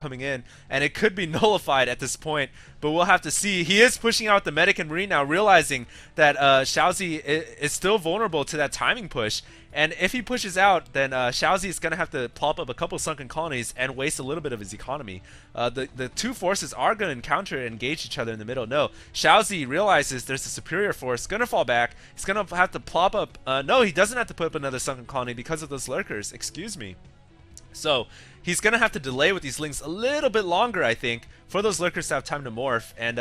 coming in, and it could be nullified at this point, but we'll have to see. He is pushing out the medic and marine now, realizing that Xia0zl is still vulnerable to that timing push, and if he pushes out, then Xia0zl is going to have to plop up a couple sunken colonies and waste a little bit of his economy. The two forces are going to encounter and engage each other in the middle. No, Xia0zl realizes there's a superior force, going to fall back. He's going to have to plop up. No, he doesn't have to put up another sunken colony because of those lurkers. Excuse me. So he's going to have to delay with these links a little bit longer, I think, for those lurkers to have time to morph. And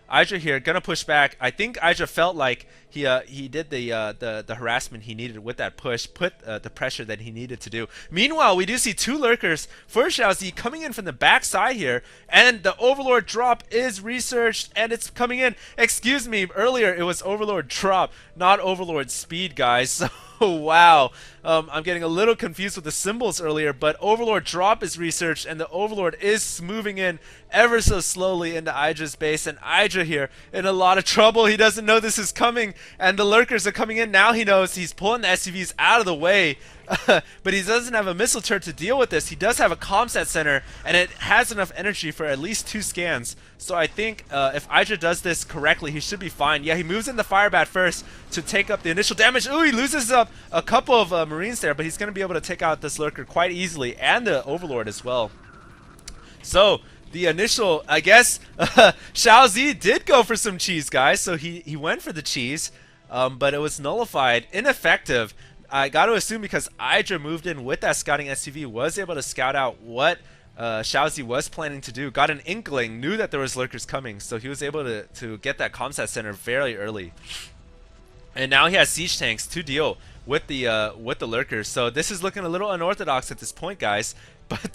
Idra here going to push back. I think Idra felt like he did the harassment he needed with that push, put the pressure that he needed to do. Meanwhile, we do see two lurkers for Xia0zl coming in from the back side here, and the Overlord drop is researched, and it's coming in. Excuse me, earlier it was Overlord drop, not Overlord speed, guys. So wow, I'm getting a little confused with the symbols earlier, but Overlord drop is researched, and the Overlord is moving in ever so slowly into Idra's base, and Idra here in a lot of trouble. He doesn't know this is coming, and the lurkers are coming in. Now he knows. He's pulling the SCVs out of the way, but he doesn't have a missile turret to deal with this. He does have a comsat center, and it has enough energy for at least 2 scans. So I think if Idra does this correctly, he should be fine. Yeah, he moves in the Firebat first to take up the initial damage. Ooh, he loses up a couple of Marines there, but he's going to be able to take out this lurker quite easily, and the Overlord as well. So the initial, I guess, Xia0zl did go for some cheese, guys. So he went for the cheese, but it was nullified, ineffective. I got to assume because Idra moved in with that scouting SCV, was able to scout out what Xia0zl was planning to do, got an inkling, knew that there was lurkers coming, so he was able to get that comsat center very early. And now he has siege tanks to deal with the lurkers. So this is looking a little unorthodox at this point, guys. But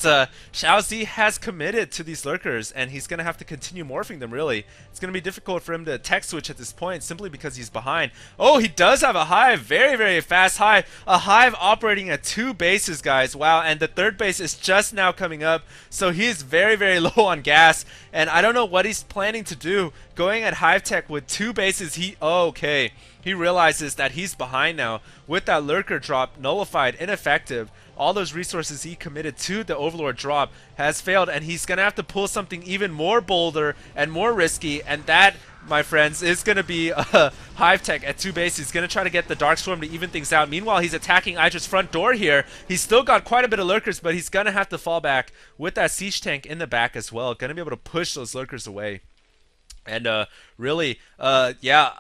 Xia0zl has committed to these lurkers, and he's going to have to continue morphing them, really. It's going to be difficult for him to tech switch at this point, simply because he's behind. Oh, he does have a hive. Very, very fast hive. A hive operating at 2 bases, guys. Wow, and the 3rd base is just now coming up. So he's very, very low on gas, and I don't know what he's planning to do. Going at hive tech with 2 bases, okay. He realizes that he's behind now with that lurker drop nullified, ineffective. All those resources he committed to the Overlord drop has failed, and he's going to have to pull something even more bolder and more risky, and that, my friends, is going to be hive tech at 2 bases. He's going to try to get the Dark Storm to even things out. Meanwhile, he's attacking Idra's front door here. He's still got quite a bit of lurkers, but he's going to have to fall back with that siege tank in the back as well. Going to be able to push those lurkers away. And really, yeah,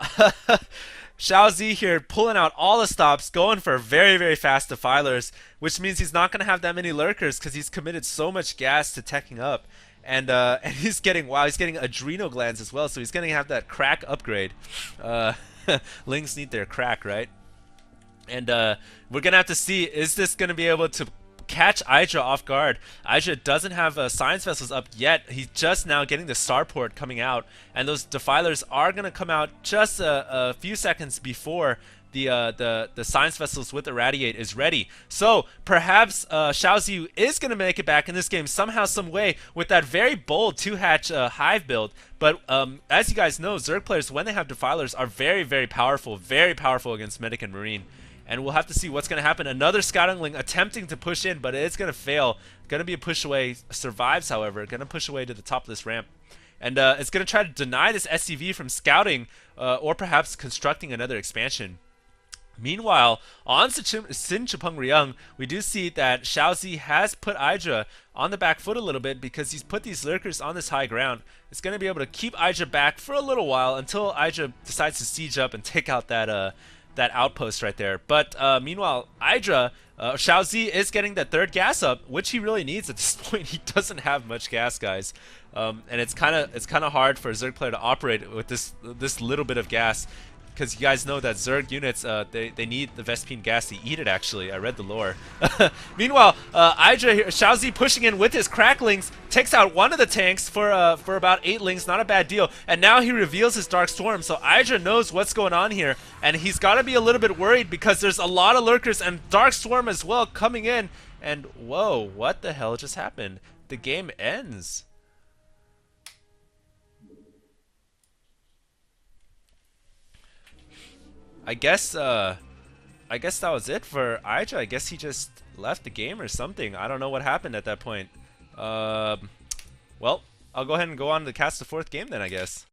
Xia0zl here pulling out all the stops, going for very, very fast defilers, which means he's not going to have that many lurkers because he's committed so much gas to teching up. And he's getting, wow, he's getting adrenal glands as well, so he's going to have that crack upgrade. Lings need their crack, right? And we're going to have to see, is this going to be able to catch Idra off guard? Idra doesn't have science vessels up yet. He's just now getting the starport coming out, and those defilers are going to come out just a few seconds before the science vessels with Irradiate is ready. So perhaps Xia0zl is going to make it back in this game somehow, some way, with that very bold 2-hatch hive build. But as you guys know, Zerg players, when they have defilers, are very, very powerful against Medic and Marine. And we'll have to see what's going to happen. Another scouting link attempting to push in, but it's going to fail. Going to be a push away. Survives, however. Going to push away to the top of this ramp. And it's going to try to deny this SCV from scouting or perhaps constructing another expansion. Meanwhile, on Sin Chupung-Ryeong, we do see that Xia0zl has put Idra on the back foot a little bit because he's put these lurkers on this high ground. It's going to be able to keep Idra back for a little while until Idra decides to siege up and take out that outpost right there. But meanwhile, Idra, Xia0zl is getting that 3rd gas up, which he really needs at this point. He doesn't have much gas, guys, and it's kind of hard for a Zerg player to operate with this little bit of gas, because you guys know that Zerg units they need the Vespene gas to eat it. Actually, I read the lore. Meanwhile, Idra here, Xia0zl pushing in with his cracklings, takes out one of the tanks for about 8 lings, not a bad deal. And now he reveals his Dark Storm, so Idra knows what's going on here, and he's got to be a little bit worried because there's a lot of lurkers and Dark Storm as well coming in. And whoa, what the hell just happened? The game ends. I guess that was it for Idra. I guess he just left the game or something. I don't know what happened at that point. Well, I'll go ahead and go on to cast the 4th game then, I guess.